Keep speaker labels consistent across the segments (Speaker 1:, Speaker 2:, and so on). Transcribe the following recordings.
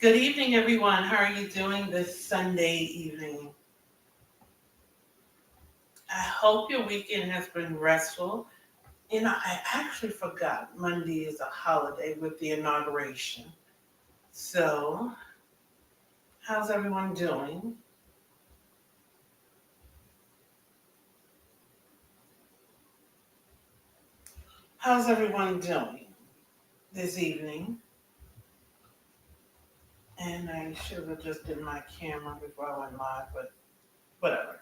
Speaker 1: Good evening, everyone. How are you doing this Sunday evening? I hope your weekend has been restful. I actually forgot Monday is a holiday with the inauguration. So, how's everyone doing? How's everyone doing this evening? And I should have adjusted my camera before I went live, but whatever.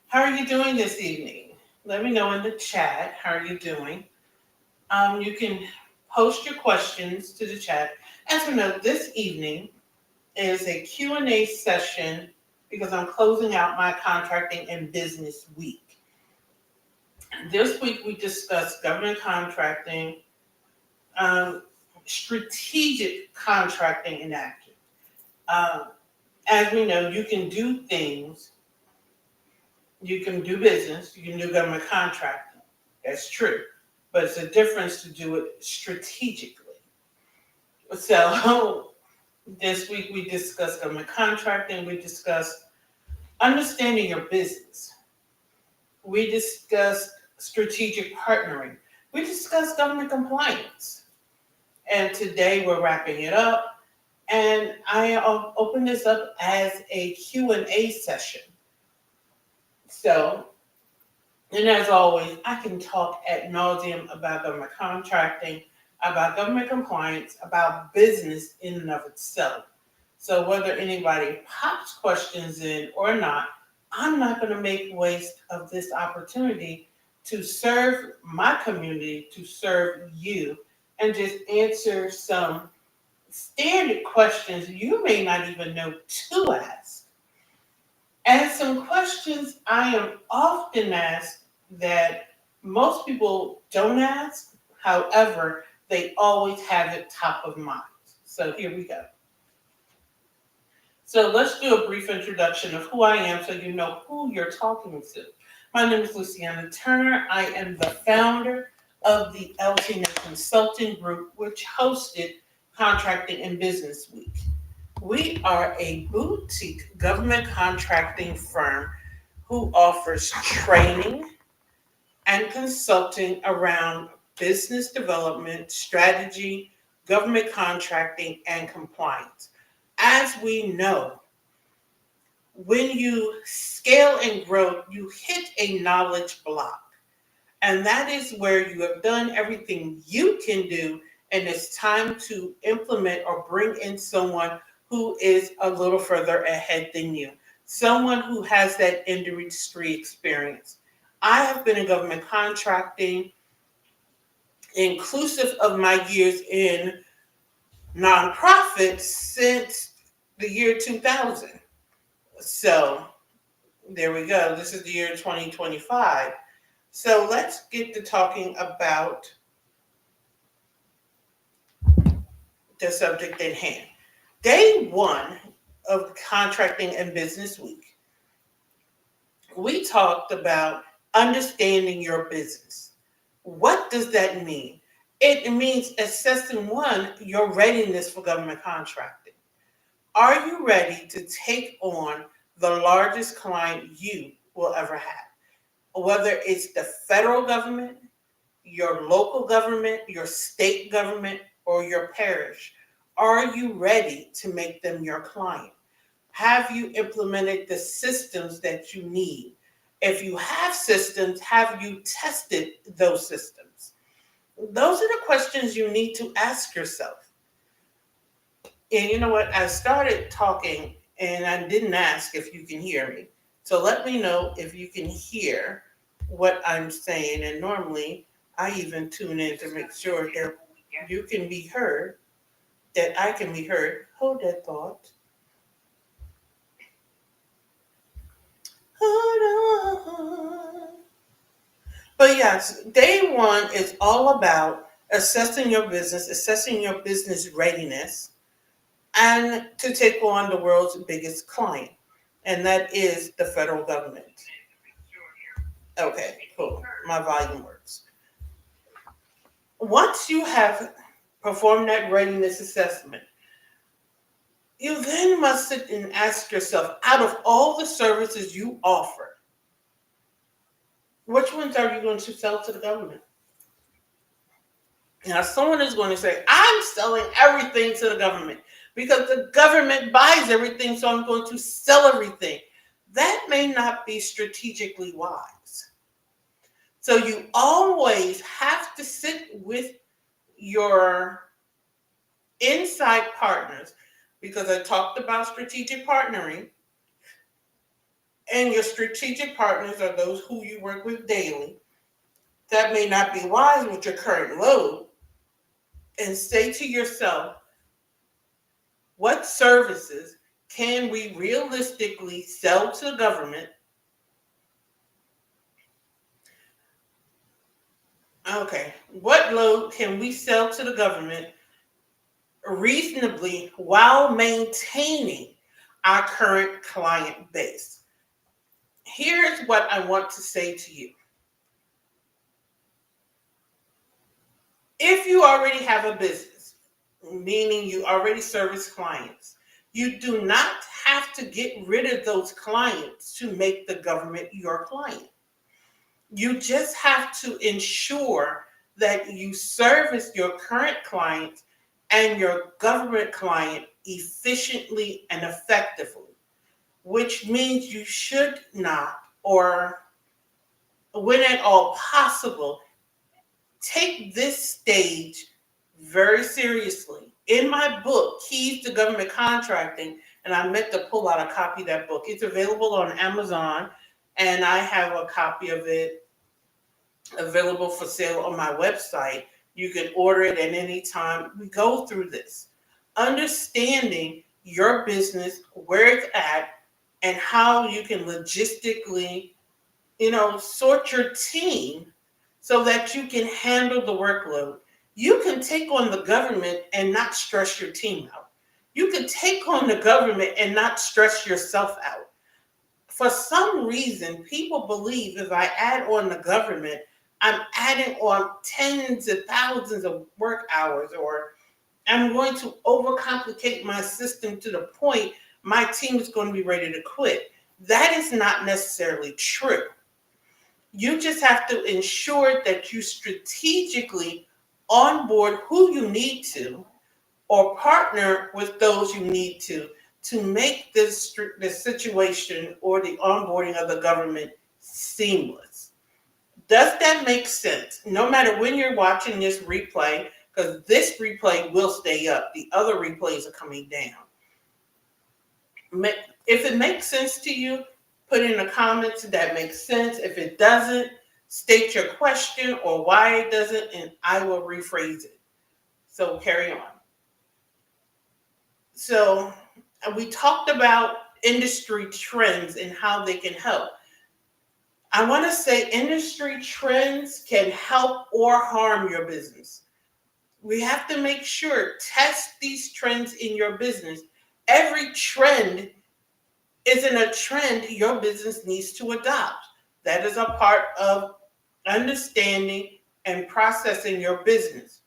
Speaker 1: How are you doing this evening? Let me know in the chat. How are you doing? You can post your questions to the chat. As we know, this evening is a Q&A session because I'm closing out my contracting and business week. This week we discussed government contracting, um, strategic contracting enacted. Um, as we know, you can do things, you can do business, you can do government contracting. That's true. But it's a difference to do it strategically. So this week we discussed government contracting, we discussed understanding your business. We discussed strategic partnering. We discussed government compliance. And today we're wrapping it up. And I'll open this up as a Q&A session. So, and as always, I can talk ad nauseum about government contracting, about government compliance, about business in and of itself. So whether anybody pops questions in or not, I'm not going to make waste of this opportunity to serve my community, to serve you, and just answer some standard questions you may not even know to ask. And some questions I am often asked that most people don't ask, however, they always have it top of mind. So here we go. So let's do a brief introduction of who I am so you know who you're talking to. My name is Luciana Turner. I am the founder of the LT&A Consulting Group, which hosted Contracting and Business Week. We are a boutique government contracting firm who offers training and consulting around business development, strategy, government contracting, and compliance. As we know, when you scale and grow, you hit a knowledge block. And that is where you have done everything you can do, and it's time to implement or bring in someone who is a little further ahead than you, someone who has that industry experience. I have been in government contracting, inclusive of my years in nonprofits, since the year 2000. So there we go. This is the year 2025. So let's get to talking about the subject at hand. Day one of Contracting and Business Week, we talked about understanding your business. What does that mean? It means assessing one, your readiness for government contracting. Are you ready to take on the largest client you will ever have? Whether it's the federal government, your local government, your state government, or your parish, are you ready to make them your client? Have you implemented the systems that you need? If you have systems, have you tested those systems? Those are the questions you need to ask yourself. And you know what? I started talking and I didn't ask if you can hear me. So let me know if you can hear what I'm saying. And normally I even tune in to make sure that you can be heard, that I can be heard. Hold that thought. Hold on. But yes, day one is all about assessing your business readiness, and to take on the world's biggest client, and that is the federal government. Okay, cool. My volume works. Once you have performed that readiness assessment, You then must sit and ask yourself, out of all the services you offer, which ones are you going to sell to the government? Now, someone is going to say, I'm selling everything to the government because the government buys everything, so I'm going to sell everything. That may not be strategically wise. So you always have to sit with your inside partners, because I talked about strategic partnering, and your strategic partners are those who you work with daily. That may not be wise with your current load, and say to yourself, what services can we realistically sell to the government? Okay, what load can we sell to the government reasonably while maintaining our current client base? Here's what I want to say to you. If you already have a business, meaning you already service clients, you do not have to get rid of those clients to make the government your client. You just have to ensure that you service your current clients and your government client efficiently and effectively, which means you should not, or when at all possible, take this stage very seriously. In my book, Keys to Government Contracting, and I meant to pull out a copy of that book. It's available on Amazon, and I have a copy of it available for sale on my website. You can order it at any time. We go through this, understanding your business, where it's at, and how you can logistically, sort your team so that you can handle the workload. You can take on the government and not stress your team out. You can take on the government and not stress yourself out. For some reason, people believe if I add on the government, I'm adding on tens of thousands of work hours, or I'm going to overcomplicate my system to the point my team is going to be ready to quit. That is not necessarily true. You just have to ensure that you strategically onboard who you need to, or partner with those you need to make this situation or the onboarding of the government seamless. Does that make sense? No matter when you're watching this replay, because this replay will stay up, the other replays are coming down. If it makes sense to you, put in the comments that makes sense. If it doesn't, state your question or why it doesn't, and I will rephrase it. So carry on. So we talked about industry trends and how they can help. I want to say industry trends can help or harm your business. We have to make sure, test these trends in your business. Every trend isn't a trend your business needs to adopt. That is a part of understanding and processing your business.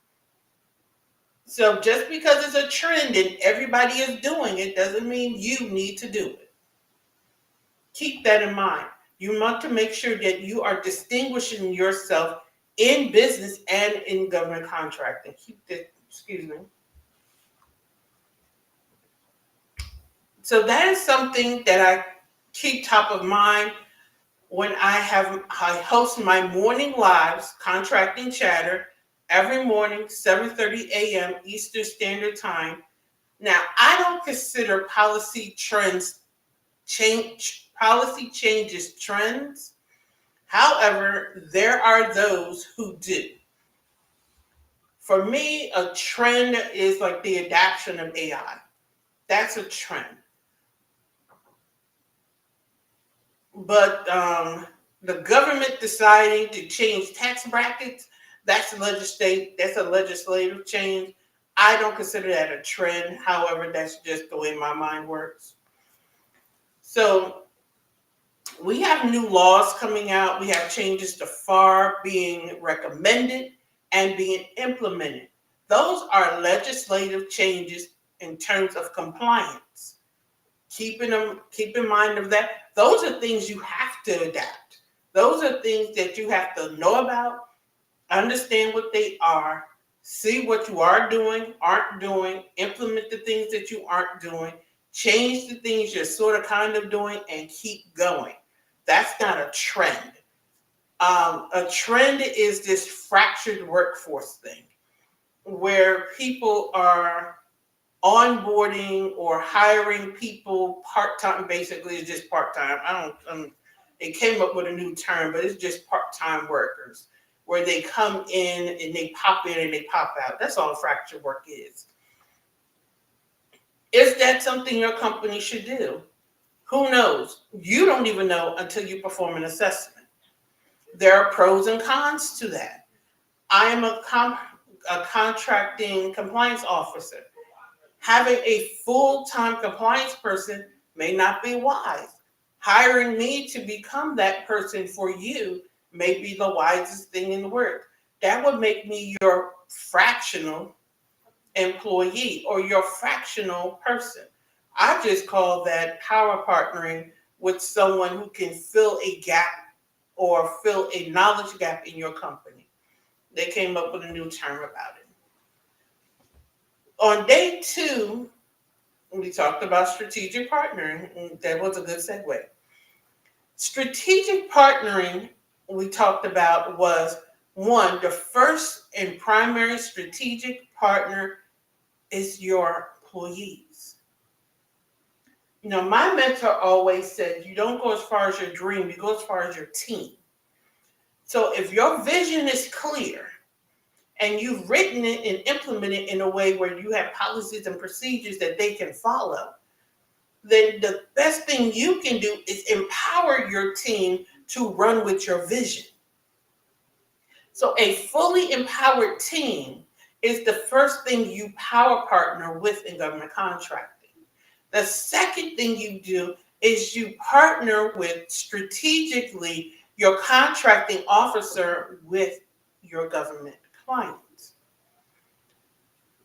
Speaker 1: So just because it's a trend and everybody is doing it doesn't mean you need to do it. Keep that in mind. You want to make sure that you are distinguishing yourself in business and in government contracting. So that is something that I keep top of mind when I host my morning lives, Contracting Chatter, every morning, 7:30 a.m. Eastern Standard Time. Now, I don't consider policy changes trends. However, there are those who do. For me, a trend is like the adoption of AI. That's a trend. But the government deciding to change tax brackets, that's a legislative change. I don't consider that a trend. However, that's just the way my mind works. So we have new laws coming out. We have changes to FAR being recommended and being implemented. Those are legislative changes in terms of compliance. Keep in mind of that. Those are things you have to adapt. Those are things that you have to know about, understand what they are, see what you are doing, aren't doing, implement the things that you aren't doing, change the things you're sort of kind of doing, and keep going. That's not a trend. A trend is this fractured workforce thing where people are onboarding or hiring people part-time. Basically it's just part-time. It came up with a new term, but it's just part-time workers where they come in and they pop in and they pop out. That's all fractured work is. Is that something your company should do? Who knows? You don't even know until you perform an assessment. There are pros and cons to that. I am a contracting compliance officer. Having a full-time compliance person may not be wise. Hiring me to become that person for you may be the wisest thing in the world. That would make me your fractional employee or your fractional person. I just call that power partnering with someone who can fill a gap or fill a knowledge gap in your company. They came up with a new term about it. On day 2, we talked about strategic partnering. That was a good segue. Strategic partnering we talked about was, one, the first and primary strategic partner is your employees. You know, my mentor always said, you don't go as far as your dream, you go as far as your team. So if your vision is clear and you've written it and implemented it in a way where you have policies and procedures that they can follow, then the best thing you can do is empower your team to run with your vision. So a fully empowered team is the first thing you power partner with in government contracting. The second thing you do is you partner with strategically your contracting officer with your government clients.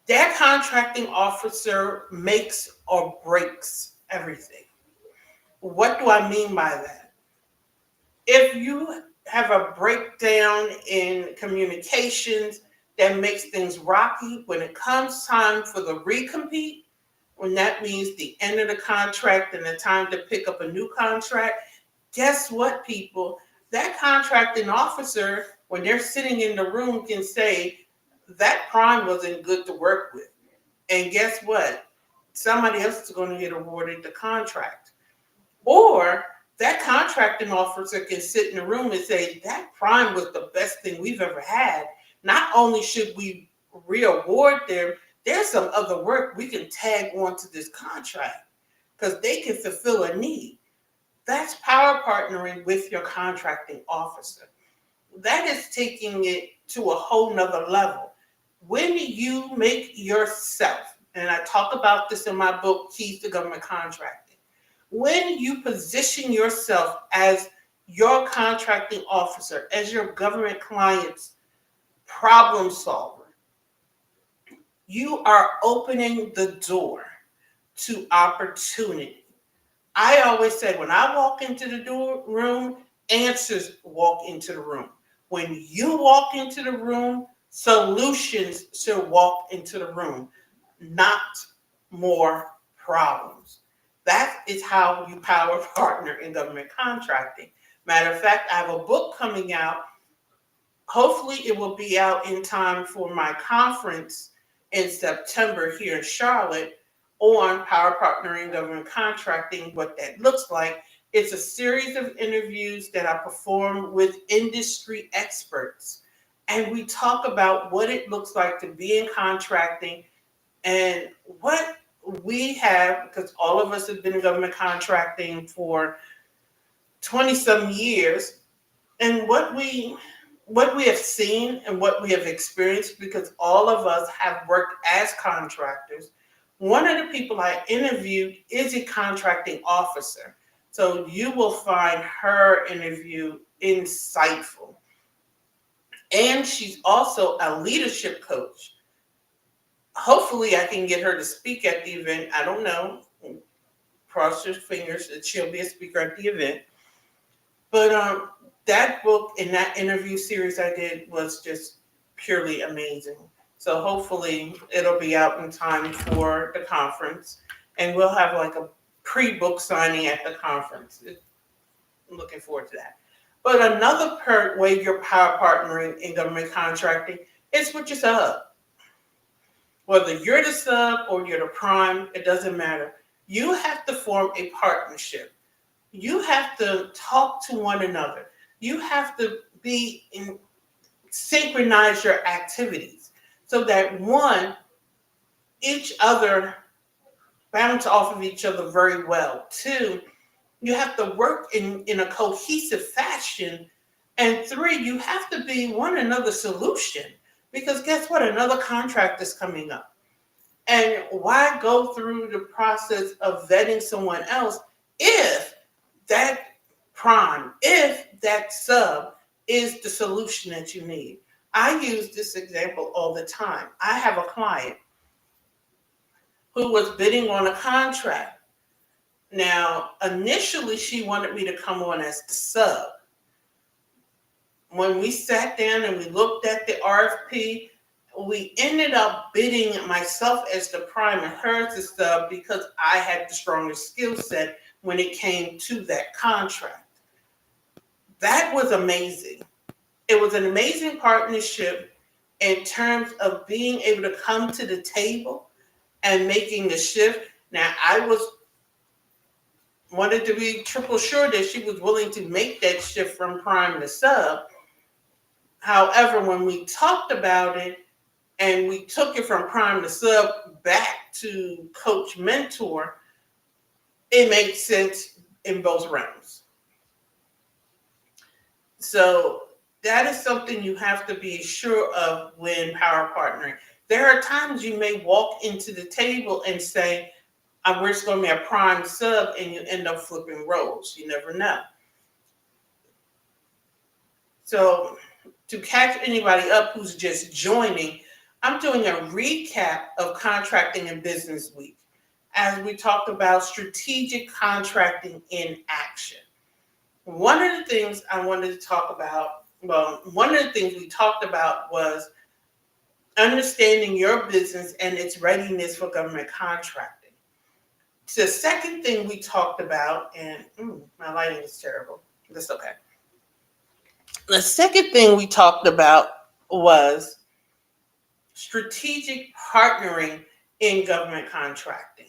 Speaker 1: That contracting officer makes or breaks everything. What do I mean by that? If you have a breakdown in communications that makes things rocky, when it comes time for the recompete, when that means the end of the contract and the time to pick up a new contract, guess what, people? That contracting officer, when they're sitting in the room, can say, that prime wasn't good to work with. And guess what? Somebody else is going to get awarded the contract. Or that contracting officer can sit in the room and say, that prime was the best thing we've ever had. Not only should we re-award them, there's some other work we can tag onto this contract because they can fulfill a need. That's power partnering with your contracting officer. That is taking it to a whole nother level. When you make yourself, and I talk about this in my book, Keys to Government Contracting, when you position yourself as your contracting officer, as your government client's problem solver, you are opening the door to opportunity. I always say, when I walk into the room, answers walk into the room. When you walk into the room, solutions should walk into the room, not more problems. That is how you power partner in government contracting. Matter of fact, I have a book coming out. Hopefully it will be out in time for my conference in September here in Charlotte on power partnering in government contracting, what that looks like. It's a series of interviews that I perform with industry experts. And we talk about what it looks like to be in contracting and what we have, because all of us have been in government contracting for 20-some years, and what we have seen and what we have experienced, because all of us have worked as contractors. One of the people I interviewed is a contracting officer. So you will find her interview insightful. And she's also a leadership coach. Hopefully, I can get her to speak at the event. I don't know. Cross your fingers that she'll be a speaker at the event. But that book and that interview series I did was just purely amazing. So hopefully it'll be out in time for the conference, and we'll have like a pre-book signing at the conference. I'm looking forward to that. But another way you're power partnering in government contracting is with your sub. Whether you're the sub or you're the prime, it doesn't matter. You have to form a partnership. You have to talk to one another. You have to synchronize your activities so that one, each other bounce off of each other very well. Two, you have to work in a cohesive fashion. And three, you have to be one another's solution. Because guess what? Another contract is coming up. And why go through the process of vetting someone else if that prime, if that sub is the solution that you need? I use this example all the time. I have a client who was bidding on a contract. Now, initially, she wanted me to come on as the sub. When we sat down and we looked at the RFP, we ended up bidding myself as the prime and her as the sub because I had the strongest skill set when it came to that contract. That was amazing. It was an amazing partnership in terms of being able to come to the table and making the shift. Now, wanted to be triple sure that she was willing to make that shift from prime to sub. However, when we talked about it and we took it from prime to sub back to coach mentor, it made sense in both realms. So that is something you have to be sure of when power partnering. There are times you may walk into the table and say, we're just going to be a prime sub, and you end up flipping roles. You never know. So to catch anybody up who's just joining, I'm doing a recap of Contracting and Business Week as we talked about strategic contracting in action. One of the things I wanted to talk about, one of the things we talked about was understanding your business and its readiness for government contracting. The second thing we talked about, and my lighting is terrible. That's okay. The second thing we talked about was strategic partnering in government contracting.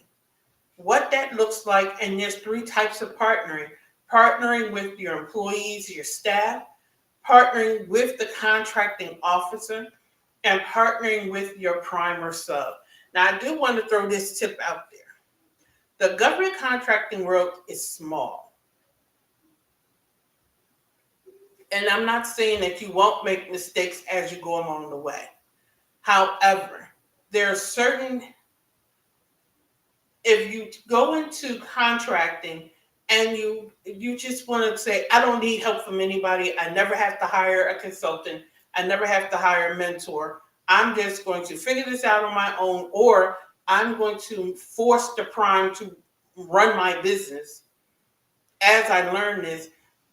Speaker 1: What that looks like, and there's three types of partnering. Partnering with your employees, your staff, partnering with the contracting officer, and partnering with your prime or sub. Now, I do want to throw this tip out there. The government contracting world is small. And I'm not saying that you won't make mistakes as you go along the way. However, there are certain, if you go into contracting and you just want to say, I don't need help from anybody. I never have to hire a consultant. I never have to hire a mentor. I'm just going to figure this out on my own, or I'm going to force the prime to run my business. As I learn this,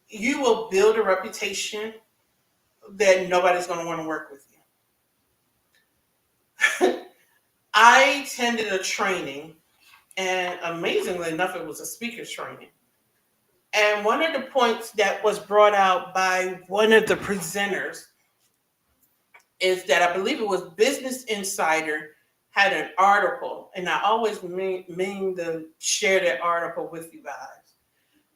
Speaker 1: you will build a reputation that nobody's going to want to work with you. I attended a training, and amazingly enough, it was a speaker's training. And one of the points that was brought out by one of the presenters is that I believe it was Business Insider had an article, and I always mean to share that article with you guys.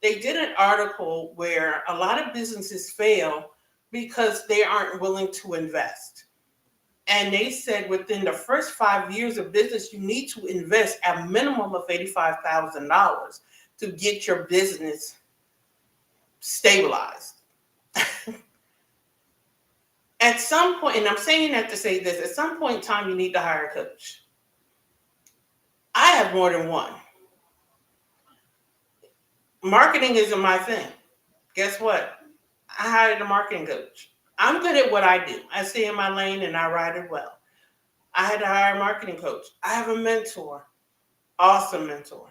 Speaker 1: They did an article where a lot of businesses fail because they aren't willing to invest. And they said within the first 5 years of business, you need to invest a minimum of $85,000 to get your business stabilized. At some point, and I'm saying that to say this, at some point in time, you need to hire a coach. I have more than one. Marketing isn't my thing. Guess what? I hired a marketing coach. I'm good at what I do. I stay in my lane and I ride it well. I had to hire a marketing coach. I have a mentor, awesome mentor.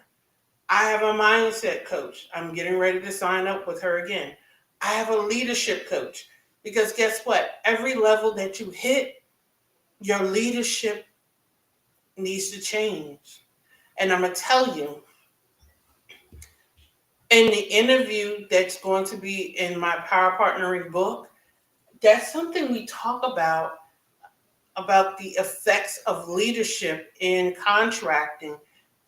Speaker 1: I have a mindset coach. I'm getting ready to sign up with her again. I have a leadership coach because guess what? Every level that you hit, your leadership needs to change. And I'm going to tell you, in the interview that's going to be in my Power Partnering book, that's something we talk about the effects of leadership in contracting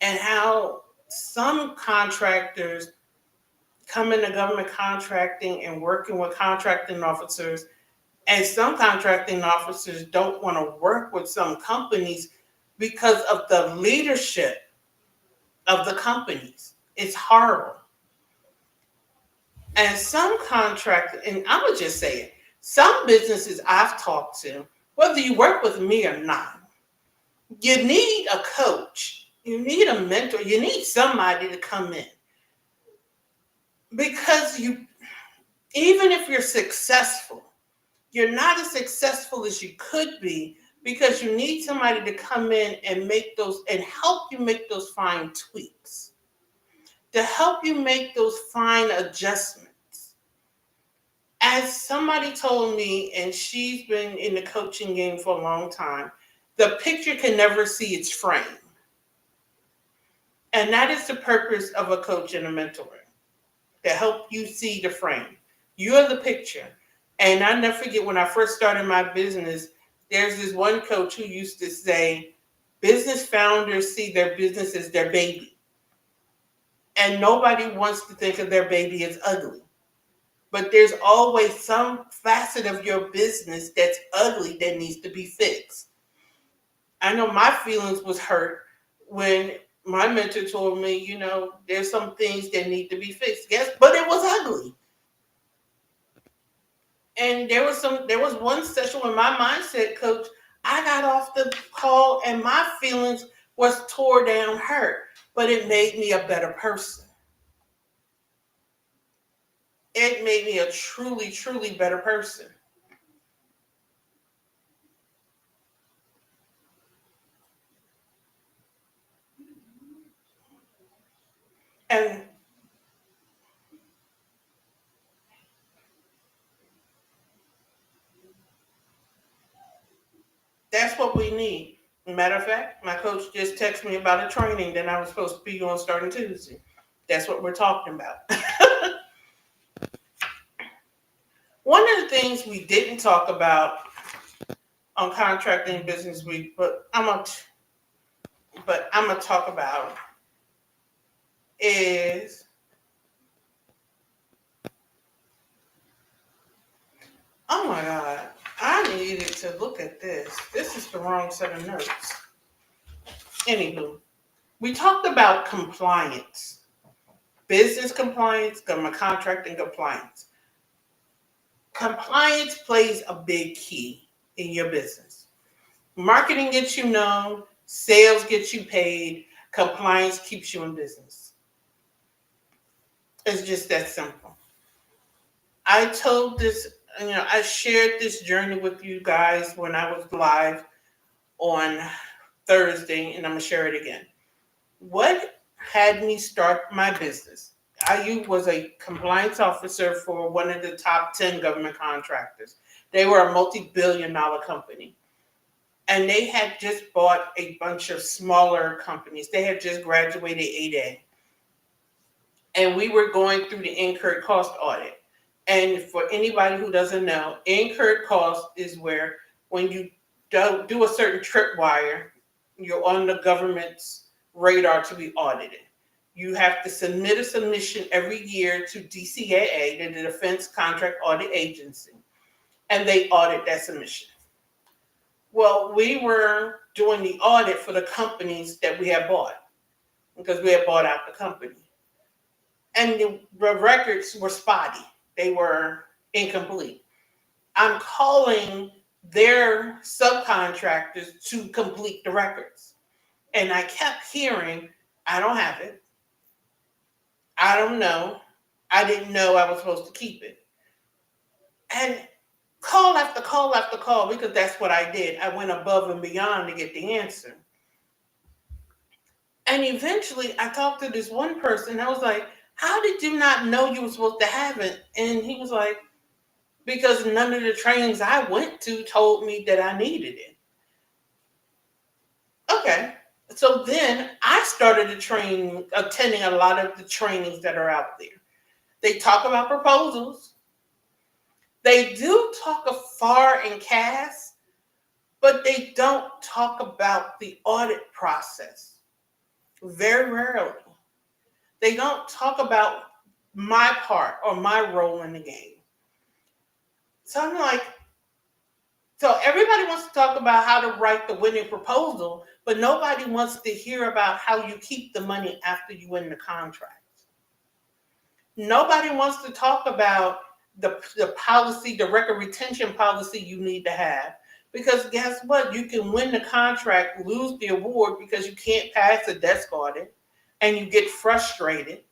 Speaker 1: and how some contractors come into government contracting and working with contracting officers, and some contracting officers don't want to work with some companies because of the leadership of the companies. It's horrible. And some contract, and I'm gonna just say it, some businesses I've talked to, whether you work with me or not, you need a coach, you need a mentor, you need somebody to come in. Because you, even if you're successful, you're not as successful as you could be because you need somebody to come in and make those and help you make those fine tweaks, to help you make those fine adjustments. As somebody told me, and she's been in the coaching game for a long time, the picture can never see its frame. And that is the purpose of a coach and a mentor, to help you see the frame. You're the picture. And I never forget when I first started my business, there's this one coach who used to say, business founders see their business as their baby. And nobody wants to think of their baby as ugly. But there's always some facet of your business that's ugly that needs to be fixed. I know my feelings was hurt when my mentor told me, there's some things that need to be fixed. Yes, but it was ugly. And there was one session with my mindset coach, I got off the call and my feelings was tore down hurt, but it made me a better person. It made me a truly, truly better person. And that's what we need. Matter of fact, my coach just texted me about a training that I was supposed to be on starting Tuesday. That's what we're talking about. One of the things we didn't talk about on Contracting Business Week, but I'm gonna talk about is, oh my God, I needed to look at this. This is the wrong set of notes. Anywho, we talked about compliance, business compliance, government contracting compliance. Compliance plays a big key in your business. Marketing gets you known, sales gets you paid, compliance keeps you in business. It's just that simple. I told this, I shared this journey with you guys when I was live on Thursday, and I'm going to share it again. What had me start my business? I was a compliance officer for one of the top 10 government contractors. They were a multi-billion-dollar company. And they had just bought a bunch of smaller companies. They had just graduated 8A. And we were going through the incurred cost audit. And for anybody who doesn't know, incurred cost is where when you do a certain tripwire, you're on the government's radar to be audited. You have to submit a submission every year to DCAA, the Defense Contract Audit Agency, and they audit that submission. Well, we were doing the audit for the companies that we had bought because we had bought out the company. And the records were spotty. They were incomplete. I'm calling their subcontractors to complete the records. And I kept hearing, I don't have it. I don't know. I didn't know I was supposed to keep it. And call after call after call, because that's what I did. I went above and beyond to get the answer. And eventually I talked to this one person. I was like, how did you not know you were supposed to have it? And he was like, because none of the trainings I went to told me that I needed it. Okay. So then I started attending a lot of the trainings that are out there. They talk about proposals. They do talk of FAR and CAS, but they don't talk about the audit process. Very rarely. They don't talk about my part or my role in the game. So I'm like, so everybody wants to talk about how to write the winning proposal, but nobody wants to hear about how you keep the money after you win the contract. Nobody wants to talk about the policy, the record retention policy you need to have. Because guess what? You can win the contract, lose the award because you can't pass a desk audit, and you get frustrated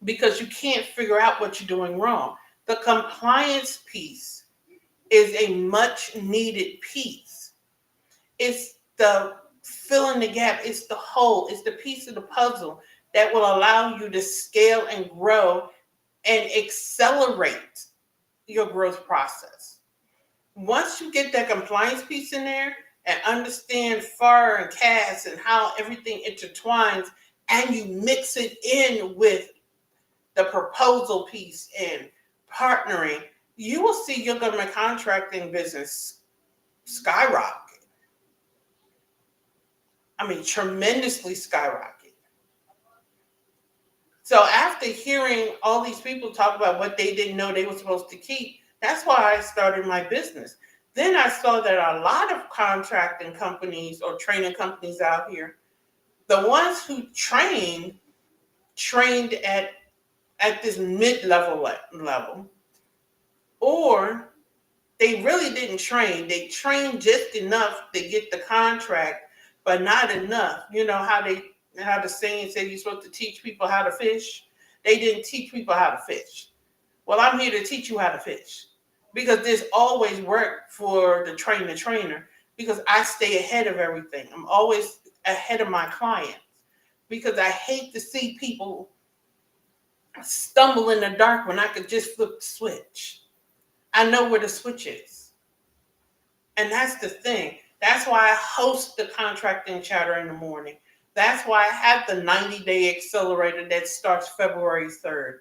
Speaker 1: because you can't figure out what you're doing wrong. The compliance piece is a much needed piece. It's the fill in the gap, it's the hole, it's the piece of the puzzle that will allow you to scale and grow and accelerate your growth process. Once you get that compliance piece in there and understand FAR and CAS and how everything intertwines, and you mix it in with the proposal piece and partnering, you will see your government contracting business skyrocket. I mean, tremendously skyrocket. So after hearing all these people talk about what they didn't know they were supposed to keep, that's why I started my business. Then I saw that a lot of contracting companies or training companies out here, the ones who trained at this mid-level level, or they really didn't train. They trained just enough to get the contract, but not enough. You know how the saying said you're supposed to teach people how to fish? They didn't teach people how to fish. Well, I'm here to teach you how to fish, because there's always work for the trainer, because I stay ahead of everything. I'm always ahead of my clients, because I hate to see people stumble in the dark when I could just flip the switch. I know where the switch is. And that's the thing. That's why I host the contracting chatter in the morning. That's why I have the 90-day accelerator that starts February 3rd,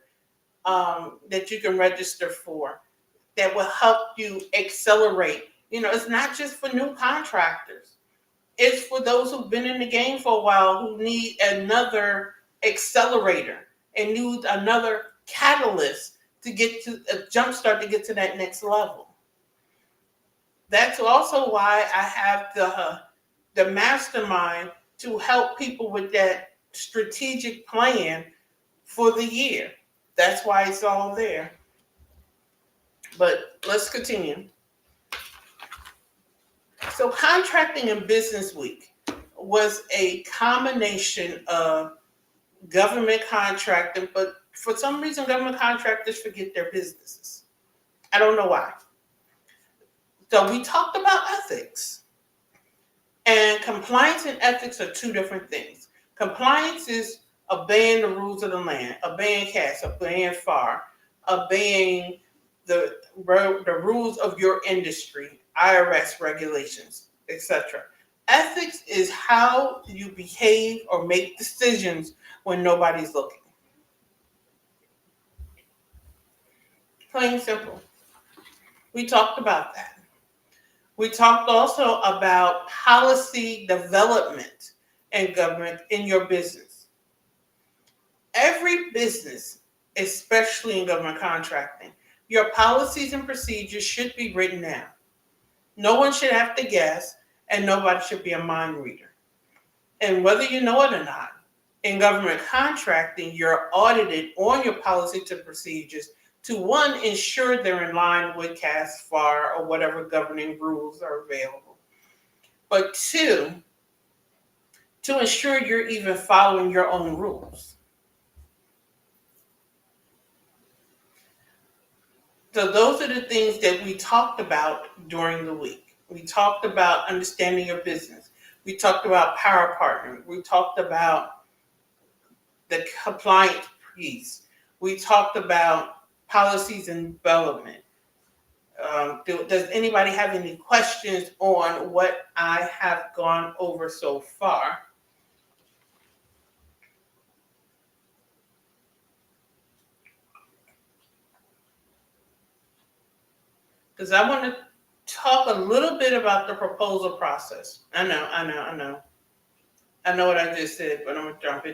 Speaker 1: that you can register for, that will help you accelerate. You know, it's not just for new contractors. It's for those who've been in the game for a while who need another accelerator and need another catalyst to get to a jumpstart to get to that next level. That's also why I have the mastermind to help people with that strategic plan for the year. That's why it's all there. But let's continue. So contracting and business week was a combination of government contracting, but for some reason government contractors forget their businesses. I don't know why. So we talked about ethics. And compliance and ethics are two different things. Compliance is obeying the rules of the land, obeying CAS, obeying FAR, obeying the rules of your industry, IRS regulations, etc. Ethics is how you behave or make decisions when nobody's looking. Plain and simple. We talked about that. We talked also about policy development and government in your business. Every business, especially in government contracting, your policies and procedures should be written down. No one should have to guess, and nobody should be a mind reader. And whether you know it or not, in government contracting, you're audited on your policies and procedures to, one, ensure they're in line with CAS, FAR, or whatever governing rules are available. But two, to ensure you're even following your own rules. So those are the things that we talked about during the week. We talked about understanding your business. We talked about power partnering. We talked about the compliance piece. We talked about policies and development. Does anybody have any questions on what I have gone over so far? Because I want to talk a little bit about the proposal process. I know. I know what I just said, but I'm going to jump in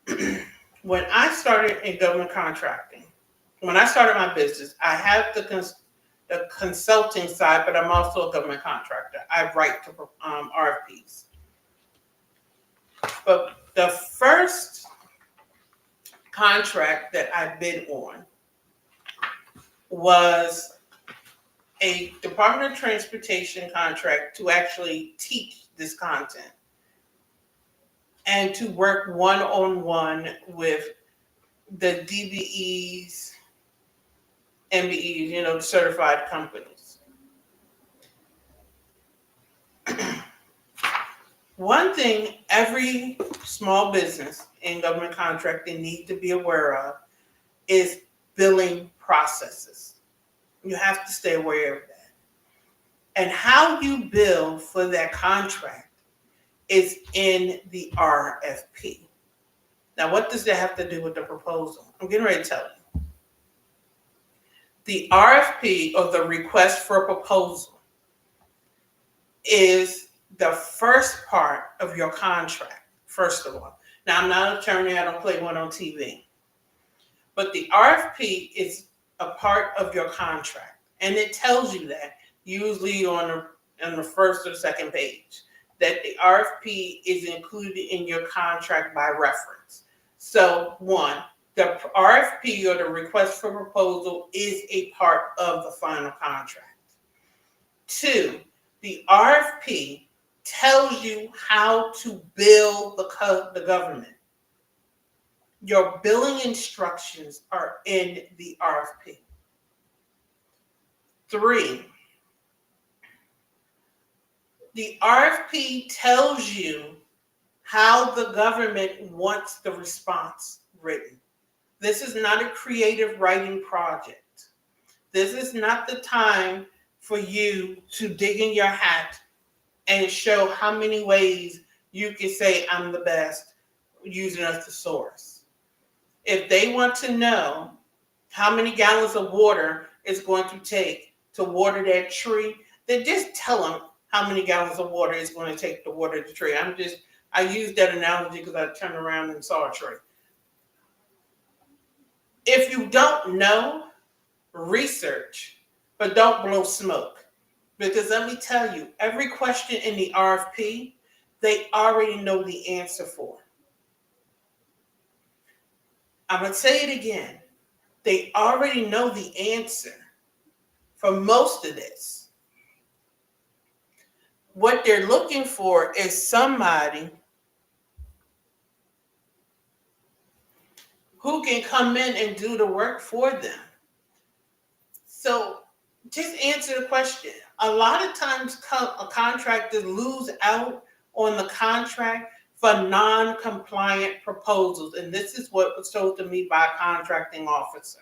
Speaker 1: anyway. When I started in government contracting, when I started my business, I have the consulting side, but I'm also a government contractor. I write to RFPs. But the first contract that I bid on was a Department of Transportation contract to actually teach this content and to work one-on-one with the DBEs, MBEs, the certified companies. One thing every small business in government contracting needs to be aware of is billing processes. You have to stay aware of that. And how you bill for that contract is in the RFP. Now, what does that have to do with the proposal? I'm getting ready to tell you. The RFP, or the request for a proposal, is the first part of your contract, first of all. Now, I'm not an attorney. I don't play one on TV. But the RFP is a part of your contract. And it tells you that, usually on the first or second page, that the RFP is included in your contract by reference. So, one, the RFP, or the request for proposal, is a part of the final contract. Two, the RFP tells you how to bill the government. Your billing instructions are in the RFP. Three, the RFP tells you how the government wants the response written. This is not a creative writing project. This is not the time for you to dig in your hat and show how many ways you can say I'm the best using a thesaurus. If they want to know how many gallons of water it's going to take to water that tree, then just tell them how many gallons of water it's going to take to water the tree. I used that analogy because I turned around and saw a tree. If you don't know, research, but don't blow smoke. Because let me tell you, every question in the RFP, they already know the answer for. I'm going to say it again. They already know the answer for most of this. What they're looking for is somebody who can come in and do the work for them. So just answer the question. A lot of times contractors lose out on the contract for non-compliant proposals. And this is what was told to me by a contracting officer.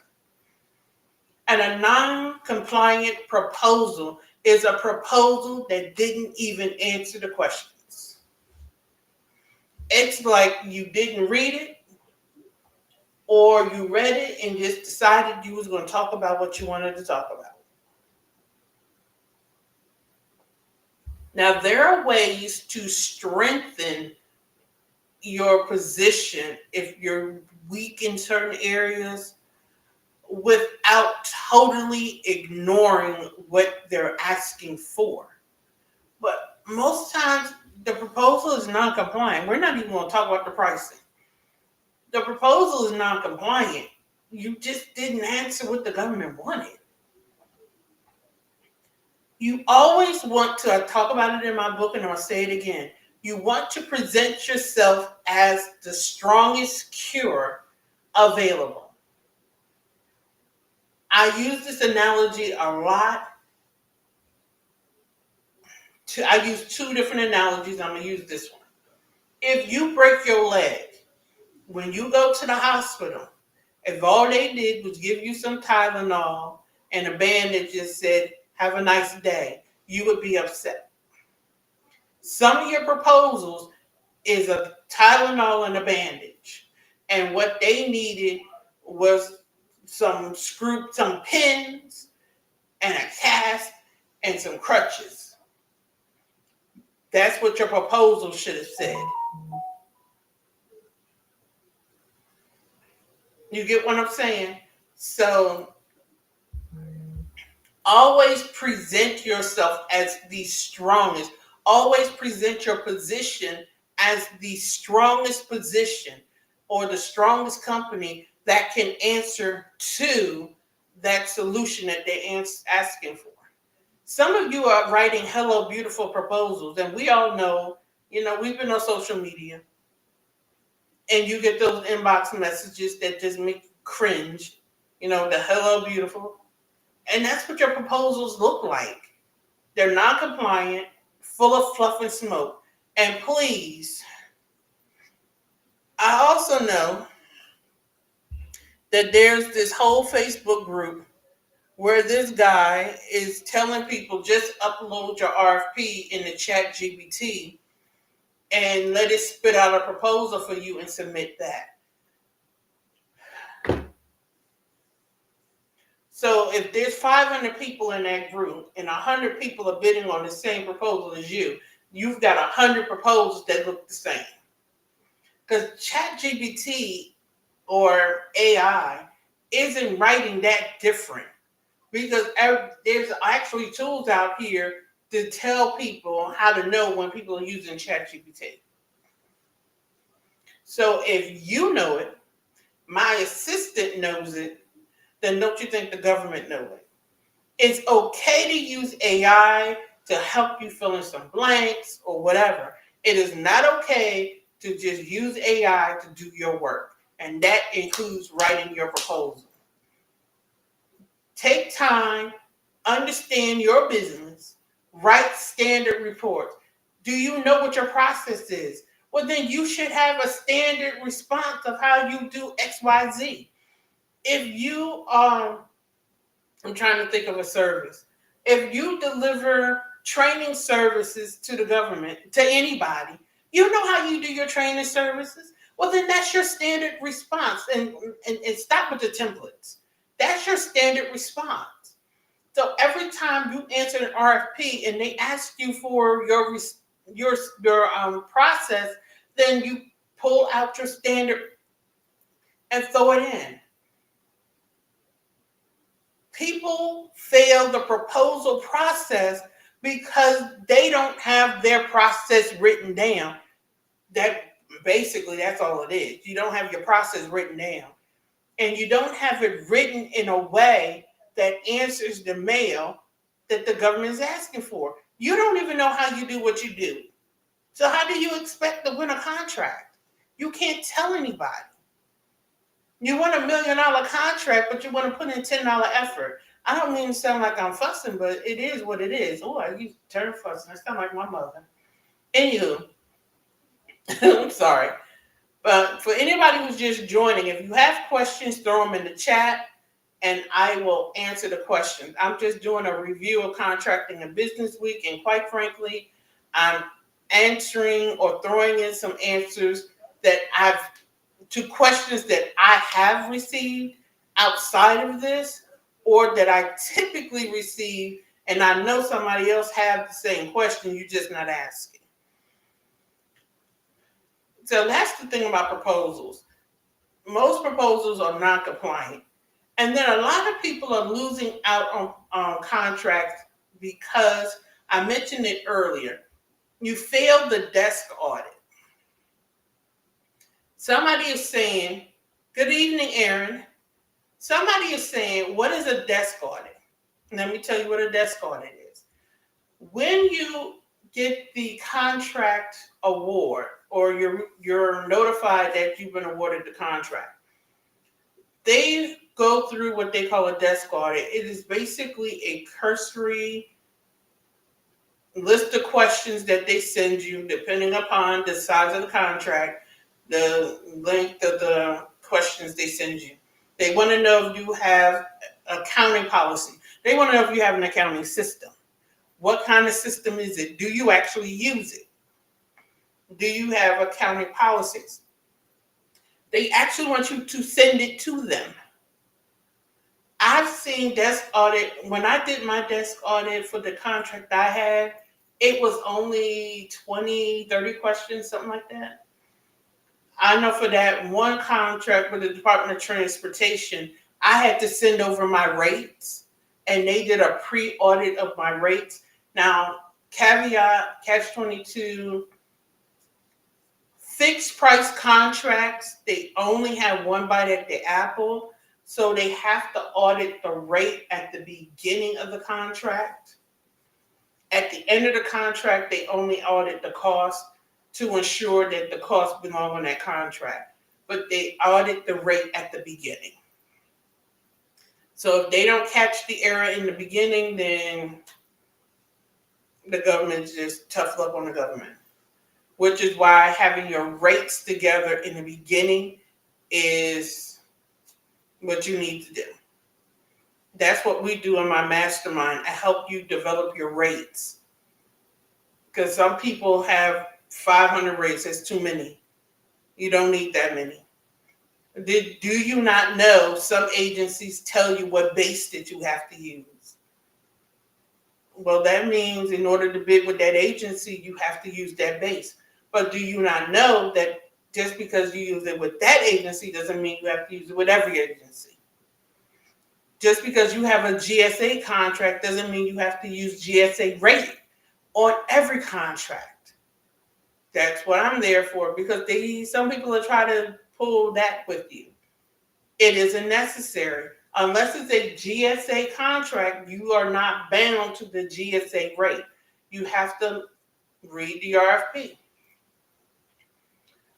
Speaker 1: And a non-compliant proposal is a proposal that didn't even answer the questions. It's like you didn't read it, or you read it and just decided you was going to talk about what you wanted to talk about. Now, there are ways to strengthen your position if you're weak in certain areas without totally ignoring what they're asking for. But most times, the proposal is non-compliant. We're not even going to talk about the pricing. The proposal is non-compliant. You just didn't answer what the government wanted. You always want to, I talk about it in my book and I'll say it again. You want to present yourself as the strongest cure available. I use this analogy a lot. I use two different analogies. I'm going to use this one. If you break your leg, when you go to the hospital, if all they did was give you some Tylenol and a bandage just said, have a nice day, you would be upset. Some of your proposals is a Tylenol and a bandage. And what they needed was some pins and a cast and some crutches. That's what your proposal should have said. You get what I'm saying? So always present yourself as the strongest. Always present your position as the strongest position or the strongest company that can answer to that solution that they're asking for. Some of you are writing hello beautiful proposals, and we all know, we've been on social media, and you get those inbox messages that just make you cringe, the hello beautiful. And that's what your proposals look like. They're non-compliant, full of fluff and smoke. And please, I also know that there's this whole Facebook group where this guy is telling people just upload your RFP in the chat GPT and let it spit out a proposal for you and submit that. So if there's 500 people in that group and 100 people are bidding on the same proposal as you, you've got 100 proposals that look the same. Because ChatGPT or AI isn't writing that different. Because there's actually tools out here to tell people how to know when people are using ChatGPT. So if you know it, my assistant knows it, then don't you think the government knows it? It's okay to use AI to help you fill in some blanks or whatever. It is not okay to just use AI to do your work. And that includes writing your proposal. Take time, understand your business, write standard reports. Do you know what your process is? Well, then you should have a standard response of how you do X, Y, Z. If you I'm trying to think of a service. If you deliver training services to the government, to anybody, you know how you do your training services? Well, then that's your standard response. And stop with the templates. That's your standard response. So every time you answer an RFP and they ask you for your process, then you pull out your standard and throw it in. People fail the proposal process because they don't have their process written down. That's all it is. You don't have your process written down. And you don't have it written in a way that answers the mail that the government is asking for. You don't even know how you do what you do. So how do you expect to win a contract? You can't tell anybody. You want $1 million contract, but you want to put in $10 effort. I don't mean to sound like I'm fussing, but it is what it is. Oh, I use the term fussing. I sound like my mother. Anywho, I'm sorry. But for anybody who's just joining, if you have questions, throw them in the chat, and I will answer the questions. I'm just doing a review of Contracting and Business Week, and quite frankly, I'm answering or throwing in some answers to questions that I have received outside of this, or that I typically receive, and I know somebody else have the same question, you're just not asking. So that's the thing about proposals. Most proposals are non-compliant. And then a lot of people are losing out on contracts because, I mentioned it earlier, you failed the desk audit. Somebody is saying, good evening, Aaron. Somebody is saying, what is a desk audit? Let me tell you what a desk audit is. When you get the contract award, or you're notified that you've been awarded the contract, they go through what they call a desk audit. It is basically a cursory list of questions that they send you, depending upon the size of the contract, the length of the questions they send you. They want to know if you have accounting policy. They want to know if you have an accounting system. What kind of system is it? Do you actually use it? Do you have accounting policies? They actually want you to send it to them. I've seen desk audit, when I did my desk audit for the contract I had, it was only 20, 30 questions, something like that. I know for that one contract with the Department of Transportation, I had to send over my rates, and they did a pre-audit of my rates. Now, caveat, catch 22, fixed price contracts, they only have one bite at the apple. So they have to audit the rate at the beginning of the contract. At the end of the contract, they only audit the cost to ensure that the costs belong on that contract. But they audit the rate at the beginning. So if they don't catch the error in the beginning, then the government's just tough luck on the government. Which is why having your rates together in the beginning is what you need to do. That's what we do in my mastermind. I help you develop your rates. Because some people have 500 rates. That's too many. You don't need that many. Do you not know some agencies tell you what base that you have to use? Well, that means in order to bid with that agency, you have to use that base. But do you not know that just because you use it with that agency doesn't mean you have to use it with every agency? Just because you have a GSA contract doesn't mean you have to use GSA rate on every contract. That's what I'm there for, because some people are trying to pull that with you. It isn't necessary. Unless it's a GSA contract, you are not bound to the GSA rate. You have to read the RFP.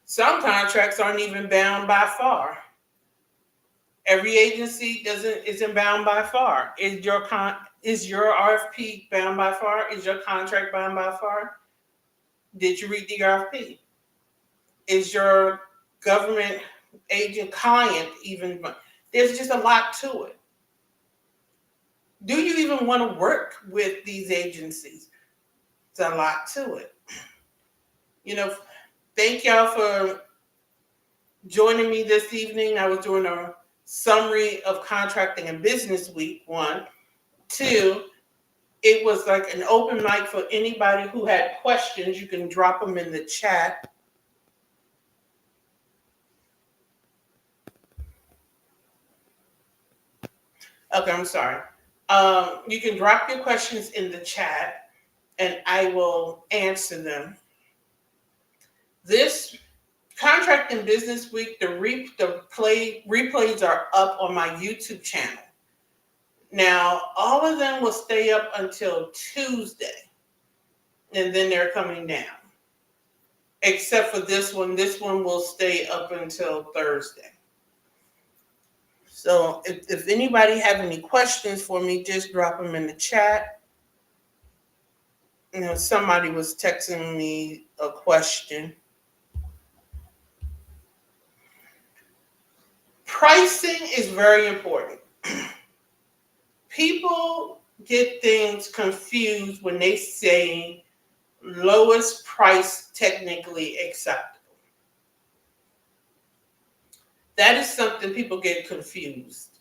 Speaker 1: Some contracts aren't even bound by FAR. Every agency isn't bound by FAR. Is your RFP bound by FAR? Is your contract bound by FAR? Did you read the RFP? Is your government agent client even? There's just a lot to it. Do you even want to work with these agencies? It's a lot to it. Thank y'all for joining me this evening. I was doing a summary of Contracting and Business Week 1. 2, it was like an open mic for anybody who had questions. You can drop them in the chat. Okay, I'm sorry. You can drop your questions in the chat, and I will answer them. This Contracting Business Week, the replays are up on my YouTube channel. Now, all of them will stay up until Tuesday, and then they're coming down. Except for this one. This one will stay up until Thursday. So if anybody have any questions for me, just drop them in the chat. Somebody was texting me a question. Pricing is very important. People get things confused when they say lowest price technically acceptable. That is something people get confused.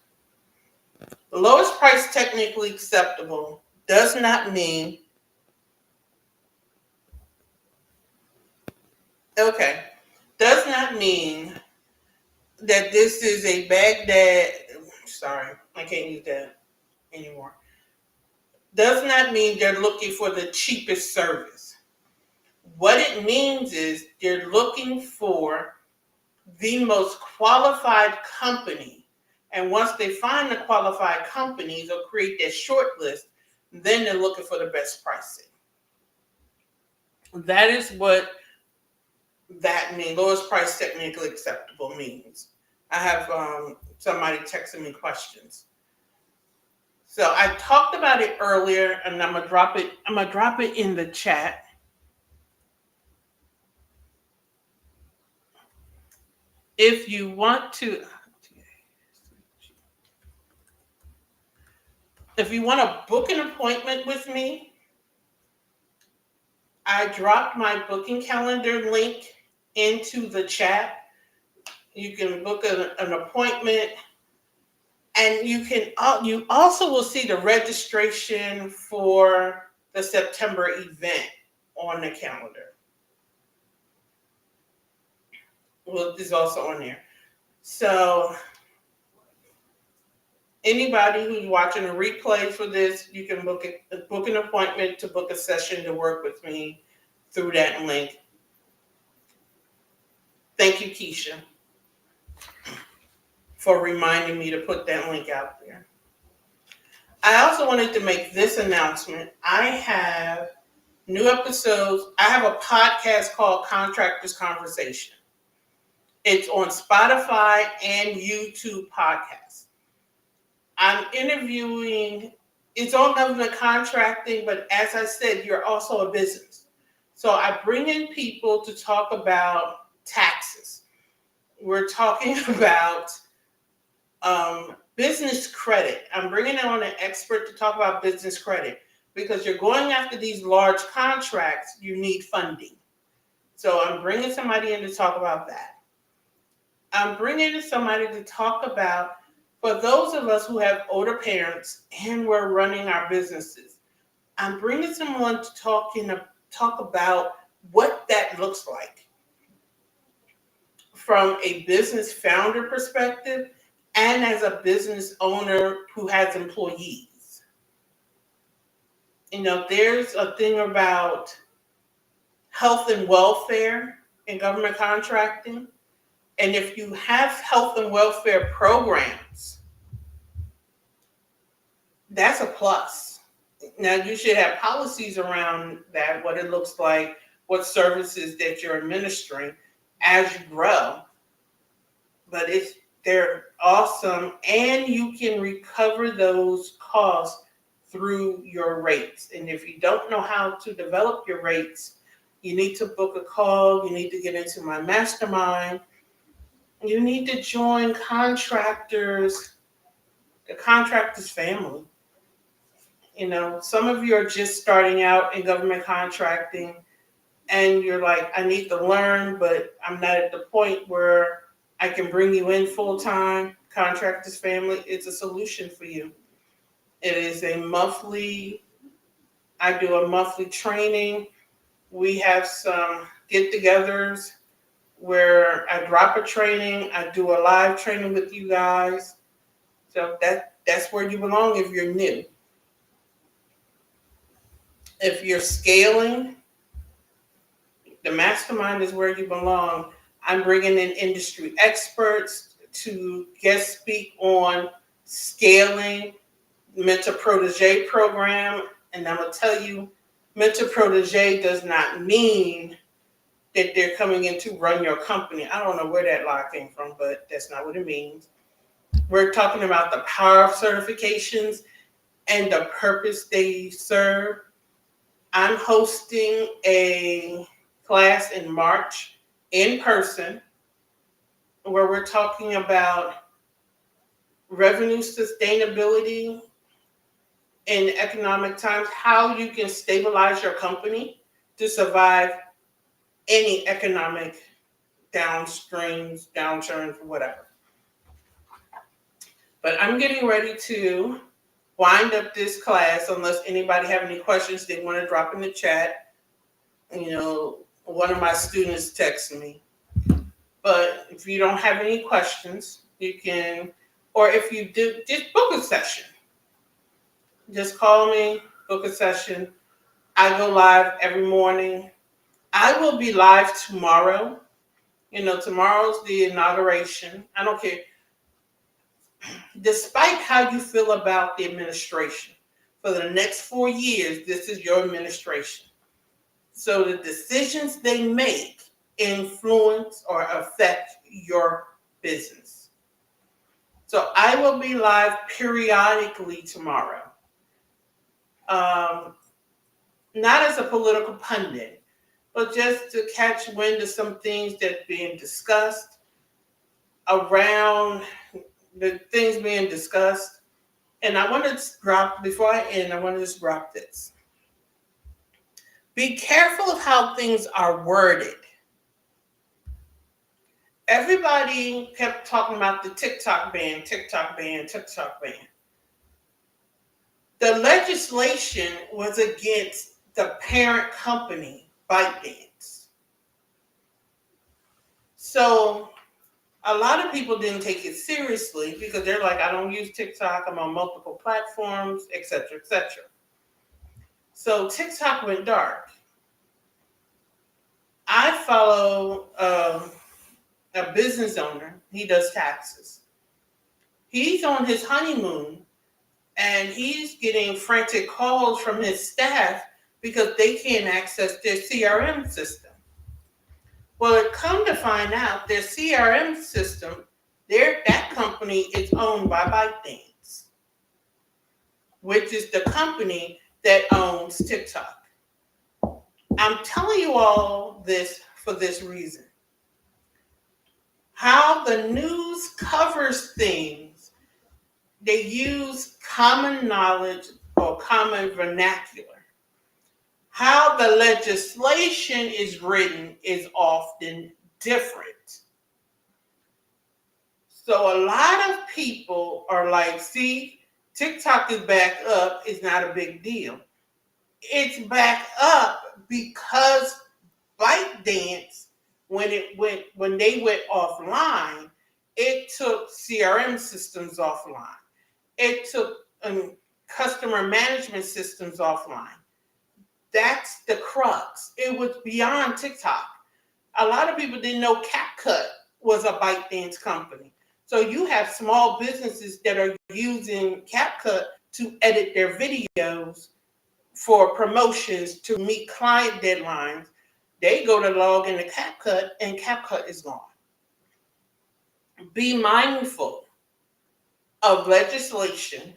Speaker 1: The lowest price technically acceptable does not mean, does not mean that this is a Baghdad, sorry, I can't use that anymore. Does not mean they're looking for the cheapest service. What it means is they're looking for the most qualified company. And once they find the qualified companies or create their short list, then they're looking for the best pricing. That is what that means. Lowest price technically acceptable means. I have somebody texting me questions. So I talked about it earlier, and I'm gonna drop it. I'm gonna drop it in the chat. If you want to, if you want to book an appointment with me, I dropped my booking calendar link into the chat. You can book an appointment, and you also will see the registration for the September event on the calendar. Well, it's also on there. So anybody who's watching a replay for this, you can book an appointment to book a session to work with me through that link. Thank you, Keisha, for reminding me to put that link out there. I also wanted to make this announcement. I have new episodes. I have a podcast called Contractors Conversation. It's on Spotify and YouTube podcasts. I'm interviewing, it's on government contracting, but as I said, you're also a business. So I bring in people to talk about taxes. We're talking about business credit. I'm bringing on an expert to talk about business credit because you're going after these large contracts, you need funding. So I'm bringing somebody in to talk about that. I'm bringing in somebody to talk about, for those of us who have older parents and we're running our businesses, I'm bringing someone to talk about what that looks like from a business founder perspective and as a business owner who has employees. You know, there's a thing about health and welfare in government contracting. And if you have health and welfare programs, that's a plus. Now, you should have policies around that, what it looks like, what services that you're administering as you grow. But they're awesome, and you can recover those costs through your rates. And if you don't know how to develop your rates, you need to book a call. You need to get into my mastermind. You need to join the contractors family. You know, some of you are just starting out in government contracting and you're like, I need to learn, but I'm not at the point where I can bring you in full time. Contractors family, it's a solution for you. It is I do a monthly training. We have some get-togethers where I drop a training. I do a live training with you guys. So that's where you belong if you're new. If you're scaling, the mastermind is where you belong. I'm bringing in industry experts to guest speak on scaling mentor protege program. And I'm going to tell you, mentor protege does not mean that they're coming in to run your company. I don't know where that lie came from, but that's not what it means. We're talking about the power of certifications and the purpose they serve. I'm hosting a class in March in person where we're talking about revenue sustainability in economic times, how you can stabilize your company to survive any economic downstreams, downturns, whatever. But I'm getting ready to wind up this class unless anybody have any questions they want to drop in the chat. You know, one of my students texted me. But if you don't have any questions, you can, or if you do, just book a session. Just call me, book a session. I go live every morning. I will be live tomorrow. You know, tomorrow's the inauguration. I don't care. Despite how you feel about the administration, for the next 4 years, this is your administration. So the decisions they make influence or affect your business. So I will be live periodically tomorrow. Um, Not as a political pundit, but just to catch wind of some things that's being discussed around the things being discussed. And I want to drop, before I end, I want to just drop this. Be careful of how things are worded. Everybody kept talking about the TikTok ban, TikTok ban, TikTok ban. The legislation was against the parent company, ByteDance. So a lot of people didn't take it seriously because they're like, I don't use TikTok, I'm on multiple platforms, etc., etc. So TikTok went dark. I follow a business owner, he does taxes. He's on his honeymoon and he's getting frantic calls from his staff because they can't access their CRM system. Well, it come to find out their CRM system, that company is owned by ByteDance, which is the company that owns TikTok. I'm telling you all this for this reason. How the news covers things, they use common knowledge or common vernacular. How the legislation is written is often different. So a lot of people are like, see, TikTok is back up, it's not a big deal. It's back up because ByteDance, when they went offline, it took CRM systems offline. It took customer management systems offline. That's the crux. It was beyond TikTok. A lot of people didn't know CapCut was a ByteDance company. So you have small businesses that are using CapCut to edit their videos for promotions to meet client deadlines. They go to log into CapCut and CapCut is gone. Be mindful of legislation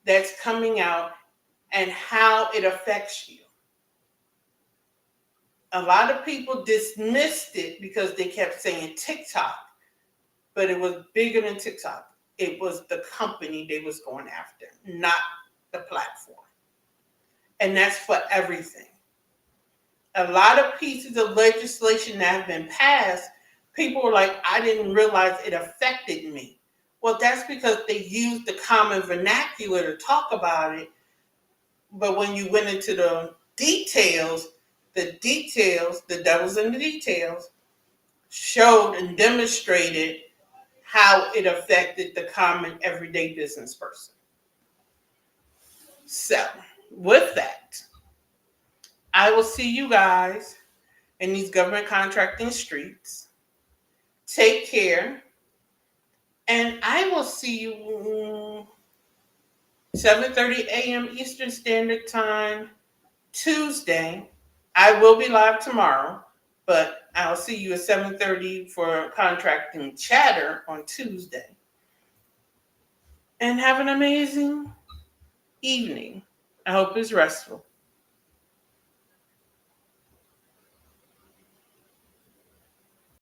Speaker 1: that's coming out and how it affects you. A lot of people dismissed it because they kept saying TikTok, but it was bigger than TikTok. It was the company they was going after, not the platform. And that's for everything. A lot of pieces of legislation that have been passed, people were like, I didn't realize it affected me. Well, that's because they used the common vernacular to talk about it. But when you went into the details, the devil's in the details, showed and demonstrated how it affected the common everyday business person. So, with that, I will see you guys in these government contracting streets. Take care. And I will see you 7:30 a.m. Eastern Standard Time, Tuesday. I will be live tomorrow, but I'll see you at 7:30 for contracting chatter on Tuesday. And have an amazing evening. I hope it's restful.